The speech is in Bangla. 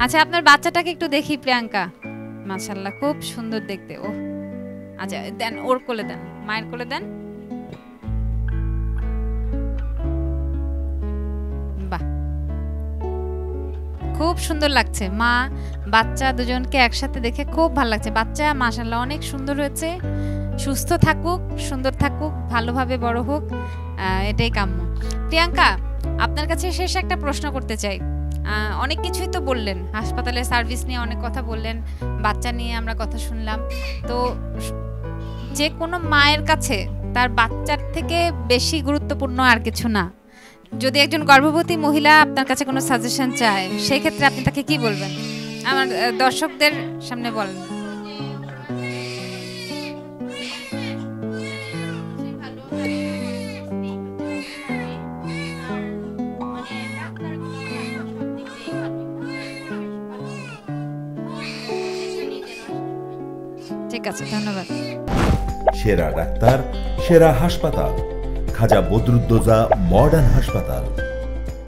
আচ্ছা আপনার বাচ্চাটাকে একটু দেখি প্রিয়াঙ্কা, মাশাআল্লাহ খুব সুন্দর দেখতে। ও আচ্ছা দেন, ওর কোলে দেন, মায়ের কোলে দেন। বাহ, খুব সুন্দর লাগছে। মা বাচ্চা দুজনকে একসাথে দেখে খুব ভালো লাগছে। বাচ্চা মাশাআল্লাহ অনেক সুন্দর হয়েছে। সুস্থ থাকুক, সুন্দর থাকুক, ভালোভাবে বড় হোক, এটাই কাম্য। প্রিয়াঙ্কা, আপনার কাছে শেষ একটা প্রশ্ন করতে চাই। অনেক কিছুই তো বললেন, হাসপাতালের সার্ভিস নিয়ে অনেক কথা বললেন, বাচ্চা নিয়ে আমরা কথা শুনলাম। তো যে কোনো মায়ের কাছে তার বাচ্চার থেকে বেশি গুরুত্বপূর্ণ আর কিছু না। যদি একজন গর্ভবতী মহিলা আপনার কাছে কোনো সাজেশন চায়, সেই ক্ষেত্রে আপনি তাকে কি বলবেন? আমার দর্শকদের সামনে বলেন। ঠিক আছে, ধন্যবাদ। সেরা ডাক্তার, সেরা হাসপাতাল, খাজা বদরুদ্দোজা মডার্ন হাসপাতাল।